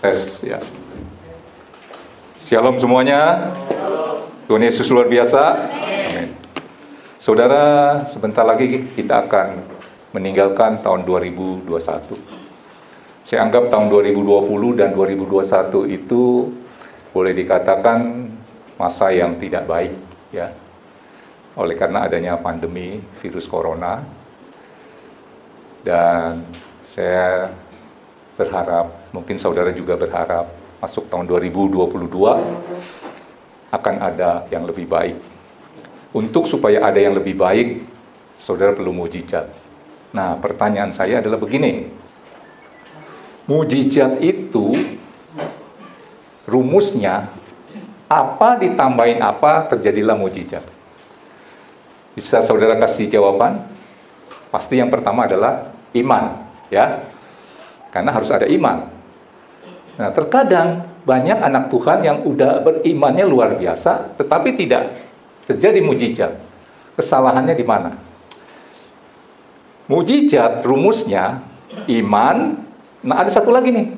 Tes ya. Shalom semuanya. Tuhan Yesus luar biasa. Amin. Saudara, sebentar lagi kita akan meninggalkan tahun 2021. Saya anggap tahun 2020 dan 2021 itu boleh dikatakan masa yang tidak baik ya. Oleh karena adanya pandemi virus corona. Dan saya berharap, mungkin saudara juga berharap, masuk tahun 2022 akan ada yang lebih baik. Untuk supaya ada yang lebih baik, saudara perlu mujizat. Nah, pertanyaan saya adalah begini. Mujizat itu, rumusnya, apa ditambahin apa, terjadilah mujizat. Bisa saudara kasih jawaban? Pasti yang pertama adalah iman, ya. Karena harus ada iman. Nah, terkadang banyak anak Tuhan yang udah berimannya luar biasa, tetapi tidak terjadi mujizat. Kesalahannya di mana? Mujizat rumusnya iman. Nah, ada satu lagi nih.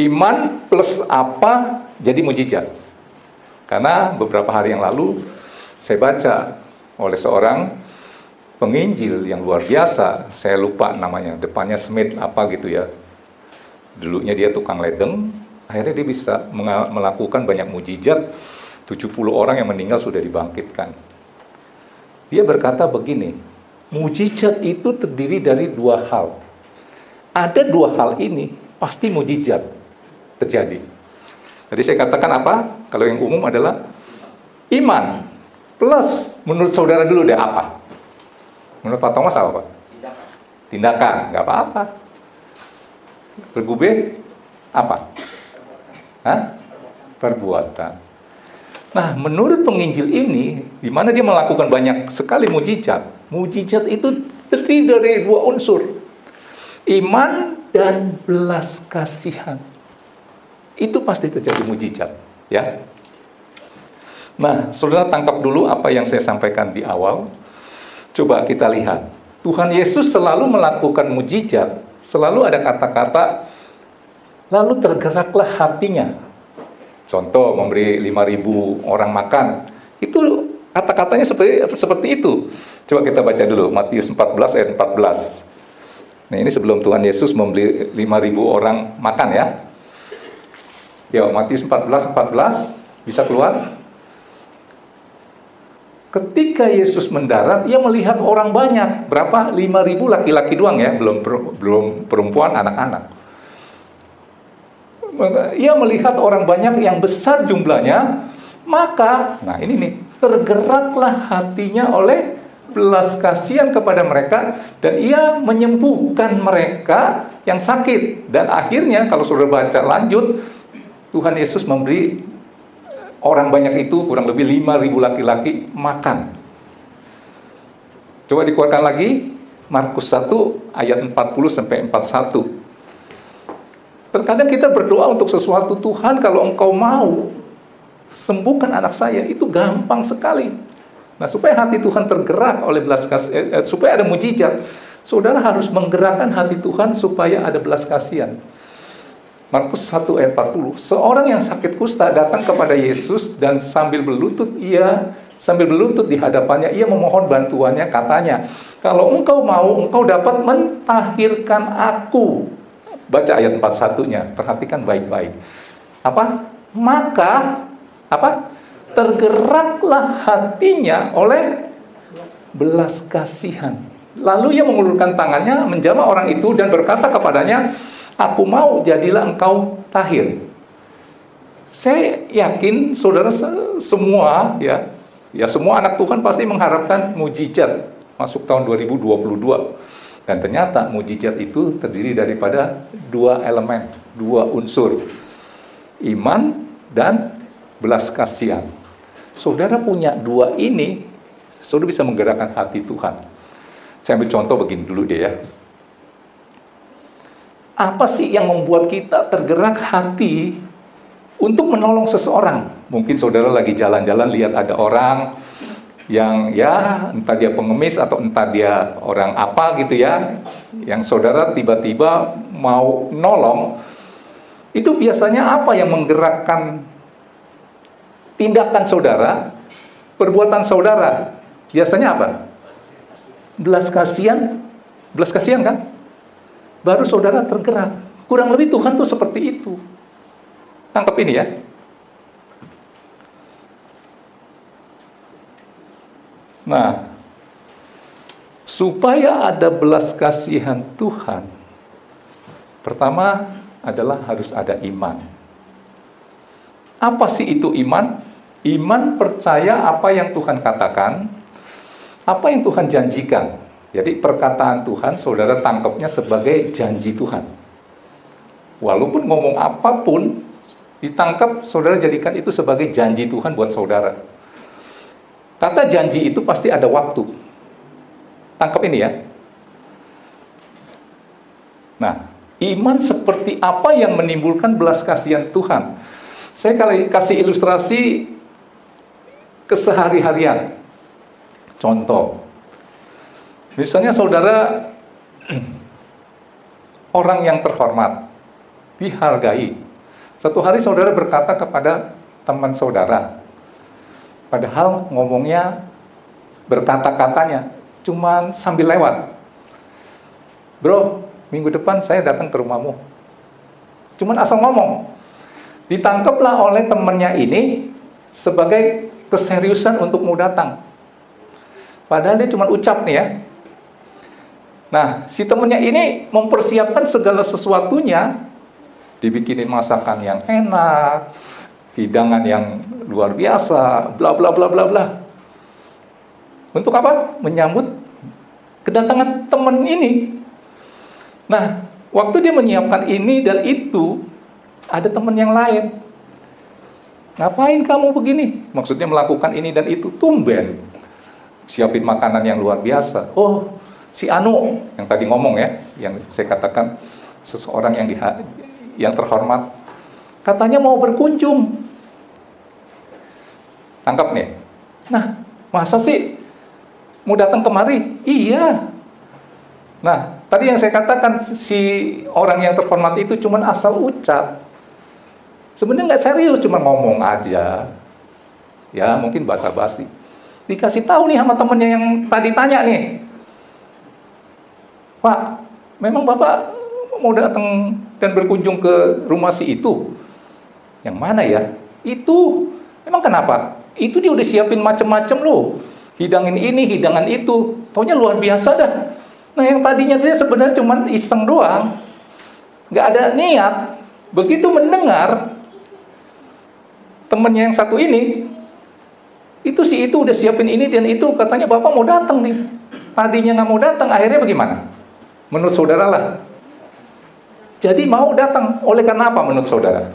Iman plus apa jadi mujizat? Karena beberapa hari yang lalu saya baca oleh seorang penginjil yang luar biasa, saya lupa namanya, depannya Smith apa gitu ya. Dulunya dia tukang ledeng, akhirnya dia bisa melakukan banyak mujizat, 70 orang yang meninggal sudah dibangkitkan. Dia berkata begini, mujizat itu terdiri dari dua hal. Ada dua hal ini, pasti mujizat terjadi. Jadi saya katakan apa? Kalau yang umum adalah iman, plus menurut saudara dulu deh apa? Menurut Pak Thomas apa, Pak? Tindakan, nggak apa-apa. Bergube, apa? Hah? Perbuatan. Nah, menurut penginjil ini, di mana dia melakukan banyak sekali mujizat. Mujizat itu terdiri dari dua unsur. Iman dan belas kasihan. Itu pasti terjadi mujizat, ya. Nah, saudara tangkap dulu apa yang saya sampaikan di awal. Coba kita lihat, Tuhan Yesus selalu melakukan mujizat, selalu ada kata-kata, lalu tergeraklah hatinya. Contoh, memberi 5.000 orang makan, itu kata-katanya seperti itu. Coba kita baca dulu, Matius 14 ayat 14. Nah, ini sebelum Tuhan Yesus memberi 5.000 orang makan ya. Ya, Matius 14 bisa keluar? Ketika Yesus mendarat, ia melihat orang banyak. Berapa? 5.000 laki-laki doang ya, belum perempuan, anak-anak. Ia melihat orang banyak yang besar jumlahnya, maka, nah ini nih, tergeraklah hatinya oleh belas kasihan kepada mereka, dan ia menyembuhkan mereka yang sakit. Dan akhirnya, kalau saudara baca lanjut, Tuhan Yesus memberi orang banyak itu, kurang lebih 5.000 laki-laki makan. Coba dikeluarkan lagi, Markus 1 ayat 40 sampai 41. Terkadang kita berdoa untuk sesuatu, Tuhan kalau Engkau mau sembuhkan anak saya, itu gampang sekali. Nah, supaya hati Tuhan tergerak oleh belas kasihan, supaya ada mujizat, saudara harus menggerakkan hati Tuhan supaya ada belas kasihan. Markus 1 ayat 40, seorang yang sakit kusta datang kepada Yesus dan sambil berlutut di hadapannya, ia memohon bantuannya, katanya, kalau engkau mau, engkau dapat mentahirkan aku. Baca ayat 41-nya, perhatikan baik-baik. Apa? Maka, apa? Tergeraklah hatinya oleh belas kasihan. Lalu ia mengulurkan tangannya, menjamah orang itu dan berkata kepadanya, aku mau, jadilah engkau tahir. Saya yakin saudara semua ya semua anak Tuhan pasti mengharapkan mujizat masuk tahun 2022. Dan ternyata mujizat itu terdiri daripada dua elemen, dua unsur. Iman dan belas kasihan. Saudara punya dua ini, saudara bisa menggerakkan hati Tuhan. Saya ambil contoh begini dulu deh ya. Apa sih yang membuat kita tergerak hati untuk menolong seseorang? Mungkin saudara lagi jalan-jalan lihat ada orang yang ya entah dia pengemis atau entah dia orang apa gitu ya, yang saudara tiba-tiba mau nolong, Itu biasanya apa yang menggerakkan tindakan saudara, perbuatan saudara? Biasanya apa? Belas kasihan kan? Baru saudara tergerak. Kurang lebih Tuhan tuh seperti itu. Tangkap ini ya. Nah, supaya ada belas kasihan Tuhan, pertama adalah harus ada iman. Apa sih itu iman? Iman percaya apa yang Tuhan katakan, apa yang Tuhan janjikan. Jadi perkataan Tuhan, saudara tangkapnya sebagai janji Tuhan. Walaupun ngomong apapun, ditangkap, saudara jadikan itu sebagai janji Tuhan buat saudara. Kata janji itu pasti ada waktu. Tangkap ini ya. Nah, iman seperti apa yang menimbulkan belas kasihan Tuhan? Saya kasih ilustrasi kesehari-harian. Contoh, misalnya saudara orang yang terhormat, dihargai. Satu hari saudara berkata kepada teman saudara, padahal ngomongnya, berkata-katanya cuman sambil lewat. Bro, minggu depan saya datang ke rumahmu. Cuman asal ngomong. Ditangkaplah oleh temannya ini sebagai keseriusan untuk mau datang. Padahal dia cuma ucap nih ya. Nah, si temannya ini mempersiapkan segala sesuatunya, dibikinin masakan yang enak, hidangan yang luar biasa, bla bla bla bla bla. Untuk apa? Menyambut kedatangan teman ini. Nah, waktu dia menyiapkan ini dan itu, ada teman yang lain. Ngapain kamu begini? Maksudnya melakukan ini dan itu, tumben. Siapin makanan yang luar biasa. Oh, si Anu yang tadi ngomong ya, yang saya katakan seseorang yang terhormat, katanya mau berkunjung. Tangkap nih. Nah, masa sih mau datang kemari? Iya. Nah, tadi yang saya katakan si orang yang terhormat itu cuma asal ucap. Sebenarnya nggak serius, cuma ngomong aja. Ya, mungkin basa-basi. Dikasih tahu nih sama temennya yang tadi tanya nih. Pak, memang Bapak mau datang dan berkunjung ke rumah si itu? Yang mana ya? Itu. Emang kenapa? Itu dia udah siapin macem-macem loh. Hidangin ini, hidangan itu. Taunya luar biasa dah. Nah, yang tadinya dia sebenarnya cuma iseng doang. Nggak ada niat. Begitu mendengar temennya yang satu ini, itu si itu udah siapin ini dan itu, katanya Bapak mau datang nih. Tadinya nggak mau datang, akhirnya bagaimana? Menurut saudara lah. Jadi mau datang. Oleh karena apa menurut saudara?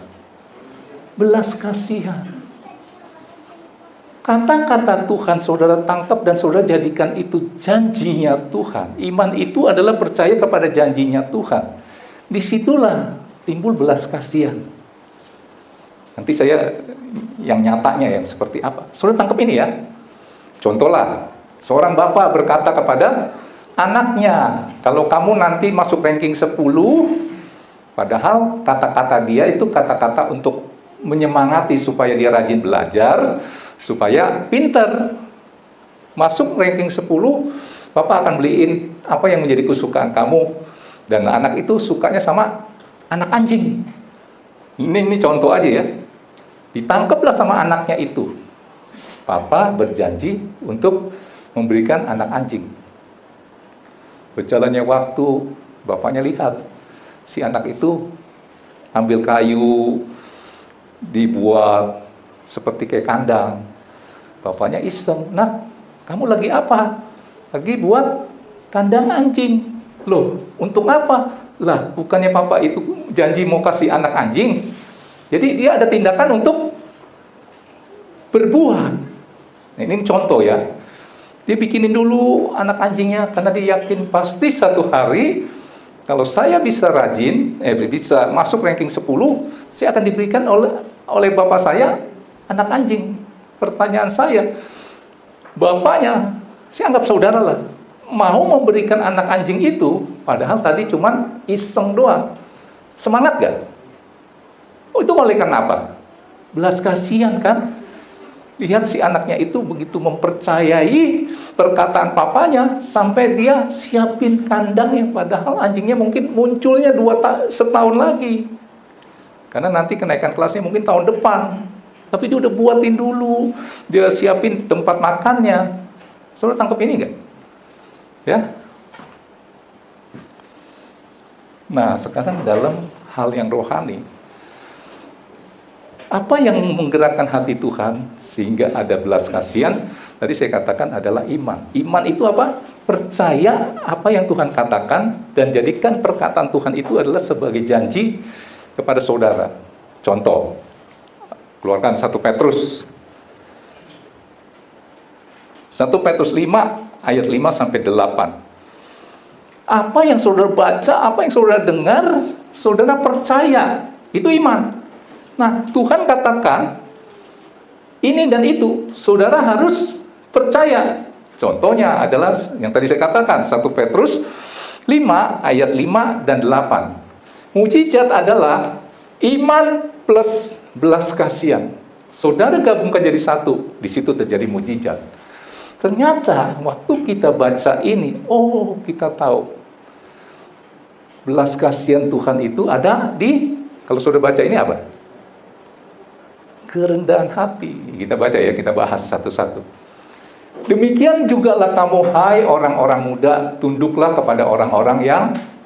Belas kasihan. Kata-kata Tuhan saudara tangkap dan saudara jadikan itu janjinya Tuhan. Iman itu adalah percaya kepada janjinya Tuhan. Disitulah timbul belas kasihan. Nanti saya yang nyatanya yang seperti apa. Saudara tangkap ini ya. Contohlah, seorang bapak berkata kepada anaknya, kalau kamu nanti masuk ranking 10, padahal kata-kata dia itu kata-kata untuk menyemangati supaya dia rajin belajar, supaya pinter. Masuk ranking 10, Bapak akan beliin apa yang menjadi kesukaan kamu. Dan anak itu sukanya sama anak anjing. Ini contoh aja ya. Ditangkaplah sama anaknya itu. Papa berjanji untuk memberikan anak anjing. Berjalannya waktu, bapaknya lihat si anak itu ambil kayu, dibuat seperti kayak kandang. Bapaknya iseng, "Nak, kamu lagi apa?" "Lagi buat kandang anjing." "Loh, untuk apa?" "Lah, bukannya papa itu janji mau kasih anak anjing." Jadi dia ada tindakan untuk berbuat. Nah, ini contoh ya. Dia bikinin dulu anak anjingnya karena dia yakin pasti satu hari kalau saya bisa rajin, bisa masuk ranking 10, saya akan diberikan oleh bapak saya anak anjing. Pertanyaan saya, bapaknya, saya anggap saudara lah, mau memberikan anak anjing itu, padahal tadi cuman iseng doang. Semangat gak? Oh, itu oleh karena apa? Belas kasihan kan? Lihat si anaknya itu begitu mempercayai perkataan papanya sampai dia siapin kandangnya, padahal anjingnya mungkin munculnya setahun lagi. Karena nanti kenaikan kelasnya mungkin tahun depan. Tapi dia udah buatin dulu, dia siapin tempat makannya. Saudara tangkap ini enggak? Ya. Nah, sekarang dalam hal yang rohani, apa yang menggerakkan hati Tuhan sehingga ada belas kasihan? Tadi saya katakan adalah iman. Iman itu apa? Percaya apa yang Tuhan katakan dan jadikan perkataan Tuhan itu adalah sebagai janji kepada saudara. Contoh, keluarkan 1 Petrus. 1 Petrus 5 ayat 5 sampai 8. Apa yang saudara baca, apa yang saudara dengar, saudara percaya. Itu iman. Nah, Tuhan katakan ini dan itu, saudara harus percaya. Contohnya adalah yang tadi saya katakan, 1 Petrus 5 ayat 5 dan 8. Mujizat adalah iman plus belas kasihan. Saudara gabungkan jadi satu, di situ terjadi mujizat. Ternyata waktu kita baca ini, oh kita tahu belas kasihan Tuhan itu ada di, kalau saudara baca ini apa? Kerendahan hati. Kita baca ya, kita bahas satu-satu. Demikian jugalah kamu, hai orang-orang muda, tunduklah kepada orang-orang yang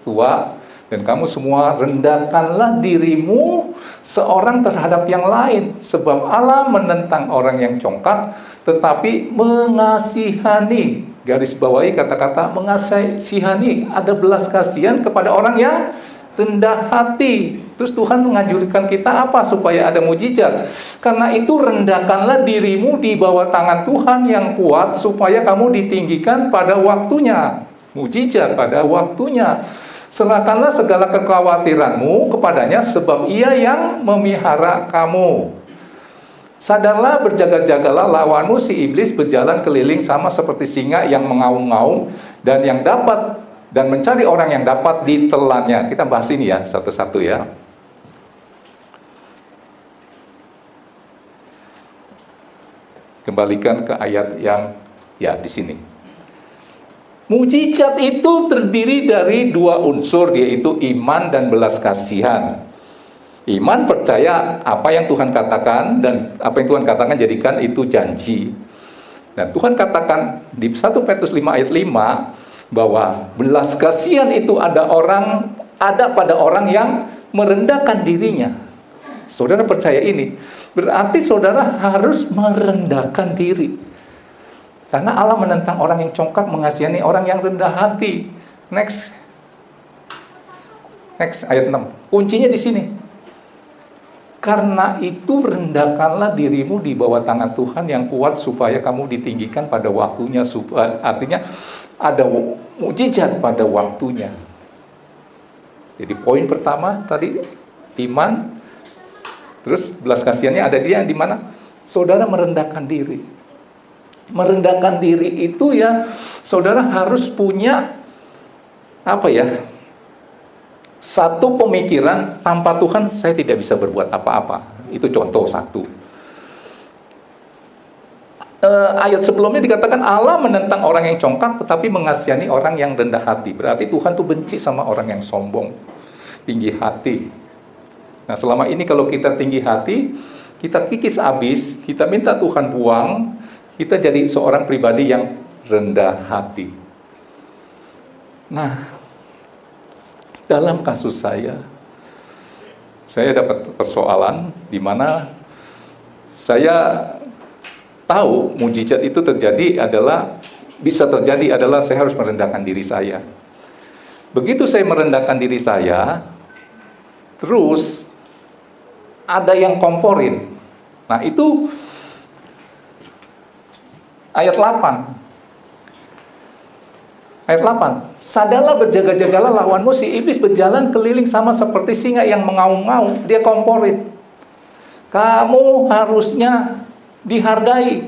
tua, dan kamu semua rendahkanlah dirimu seorang terhadap yang lain, sebab Allah menentang orang yang congkak, tetapi mengasihani. Garis bawahi kata-kata mengasihani, ada belas kasihan kepada orang yang rendah hati. Terus Tuhan menganjurkan kita apa? Supaya ada mujizat. Karena itu rendahkanlah dirimu di bawah tangan Tuhan yang kuat, supaya kamu ditinggikan pada waktunya. Mujizat pada waktunya. Serahkanlah segala kekhawatiranmu kepadanya, sebab Ia yang memelihara kamu. Sadarlah, berjaga-jagalah, lawanmu si iblis berjalan keliling sama seperti singa yang mengaum-ngaum dan mencari orang yang dapat ditelannya. Kita bahas ini ya, satu-satu ya. Kembalikan ke ayat yang ya di sini. Mujizat itu terdiri dari 2 unsur, yaitu iman dan belas kasihan. Iman percaya apa yang Tuhan katakan, dan apa yang Tuhan katakan jadikan itu janji. Dan Tuhan katakan di 1 Petrus 5 ayat 5 bahwa belas kasihan itu ada pada orang yang merendahkan dirinya. Saudara percaya ini? Berarti saudara harus merendahkan diri. Karena Allah menentang orang yang congkak, mengasihani orang yang rendah hati. Next ayat 6. Kuncinya di sini. Karena itu rendahkanlah dirimu di bawah tangan Tuhan yang kuat, supaya kamu ditinggikan pada waktunya. Artinya ada mujizat pada waktunya. Jadi poin pertama tadi iman, terus belas kasihannya ada dia di mana? Saudara merendahkan diri. Merendahkan diri itu ya, saudara harus punya apa ya? Satu pemikiran, tanpa Tuhan saya tidak bisa berbuat apa-apa. Itu contoh satu. Ayat sebelumnya dikatakan Allah menentang orang yang congkak, tetapi mengasihani orang yang rendah hati. Berarti Tuhan tuh benci sama orang yang sombong, tinggi hati. Nah, selama ini kalau kita tinggi hati, kita kikis habis, kita minta Tuhan buang, kita jadi seorang pribadi yang rendah hati. Nah, dalam kasus saya dapat persoalan di mana saya tahu mujizat itu bisa terjadi adalah saya harus merendahkan diri saya. Begitu saya merendahkan diri saya, terus ada yang komporin. Nah, itu ayat 8. Ayat 8. Sadarlah, berjaga-jagalah, lawanmu si iblis berjalan keliling sama seperti singa yang mengaum-ngaum. Dia komporin. Kamu harusnya dihargai.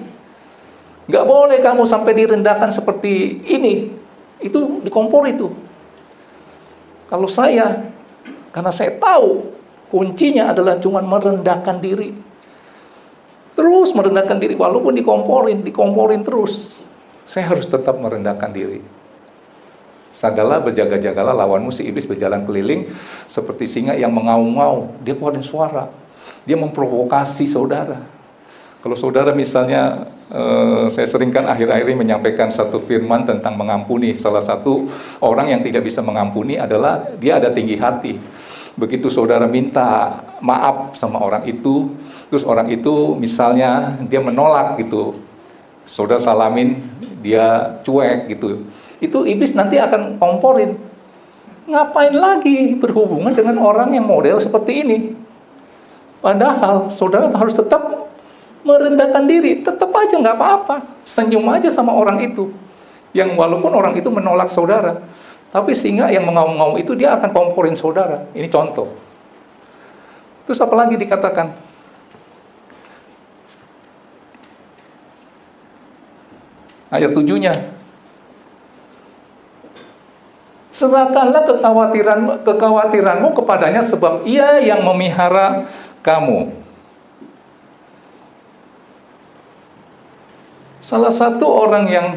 Gak boleh kamu sampai direndahkan seperti ini. Itu dikompor itu. Kalau saya, karena saya tahu Kuncinya adalah cuma merendahkan diri. Terus merendahkan diri, walaupun dikomporin terus. Saya harus tetap merendahkan diri. Sadalah, berjaga-jagalah, lawanmu si iblis berjalan keliling seperti singa yang mengaum-ngaum. Dia keluarin suara, dia memprovokasi saudara. Kalau saudara misalnya, saya seringkan akhir-akhir ini menyampaikan satu firman tentang mengampuni. Salah satu orang yang tidak bisa mengampuni adalah dia ada tinggi hati. Begitu saudara minta maaf sama orang itu, terus orang itu misalnya dia menolak gitu, saudara salamin, dia cuek gitu, itu iblis nanti akan komporin. Ngapain lagi berhubungan dengan orang yang model seperti ini? Padahal saudara harus tetap merendahkan diri, tetap aja nggak apa-apa, senyum aja sama orang itu, yang walaupun orang itu menolak saudara. Tapi singa yang mengaum-ngaum itu dia akan komporin saudara. Ini contoh. Terus apa lagi dikatakan? Ayat 7-nya. Serahkanlah kekhawatiranmu kepadanya sebab ia yang memelihara kamu. Salah satu orang yang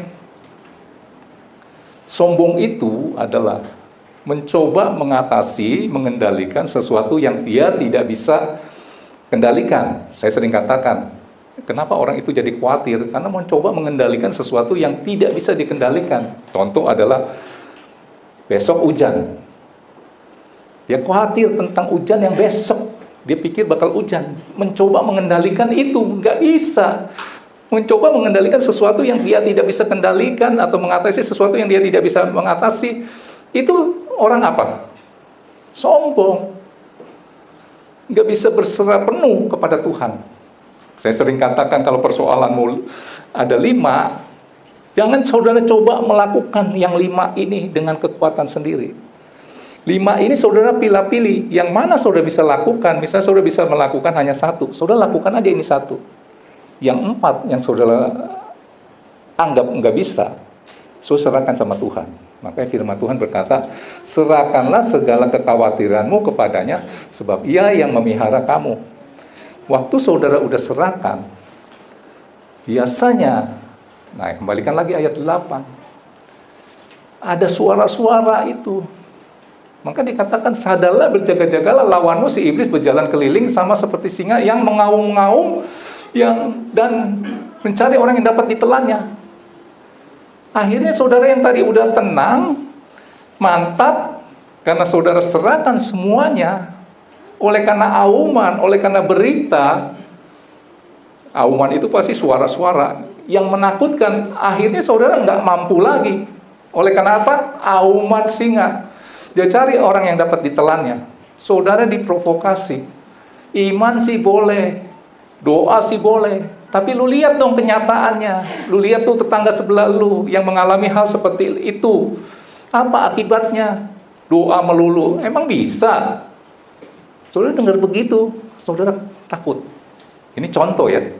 sombong itu adalah mencoba mengendalikan sesuatu yang dia tidak bisa kendalikan. Saya sering katakan, kenapa orang itu jadi khawatir? Karena mencoba mengendalikan sesuatu yang tidak bisa dikendalikan. Contoh adalah besok hujan. Dia khawatir tentang hujan yang besok. Dia pikir bakal hujan. Mencoba mengendalikan itu, nggak bisa. Mencoba mengendalikan sesuatu yang dia tidak bisa kendalikan atau mengatasi sesuatu yang dia tidak bisa mengatasi, itu orang apa? Sombong. Nggak bisa berserah penuh kepada Tuhan. Saya sering katakan kalau persoalanmu ada 5, jangan saudara coba melakukan yang 5 ini dengan kekuatan sendiri. 5 ini saudara pilih-pilih, yang mana saudara bisa lakukan. Misalnya saudara bisa melakukan hanya 1, saudara lakukan aja ini 1. Yang 4 yang saudara anggap nggak bisa, saudara serahkan sama Tuhan. Makanya firman Tuhan berkata, serahkanlah segala kekhawatiranmu kepadanya, sebab ia yang memelihara kamu. Waktu saudara udah serahkan, biasanya, nah kembalikan lagi ayat 8, ada suara-suara itu. Maka dikatakan, sadarlah, berjaga-jagalah, lawanmu si iblis berjalan keliling sama seperti singa yang mengaum-ngaum, dan mencari orang yang dapat ditelannya. Akhirnya saudara yang tadi udah tenang, mantap, karena saudara serahkan semuanya, oleh karena auman, oleh karena berita, auman itu pasti suara-suara yang menakutkan. Akhirnya saudara nggak mampu lagi. Oleh karena apa? Auman singa. Dia cari orang yang dapat ditelannya. Saudara diprovokasi. Iman sih boleh, doa sih boleh, tapi lu lihat dong kenyataannya. Lu lihat tuh tetangga sebelah lu yang mengalami hal seperti itu. Apa akibatnya? Doa melulu. Emang bisa? Saudara dengar begitu, saudara takut. Ini contoh ya.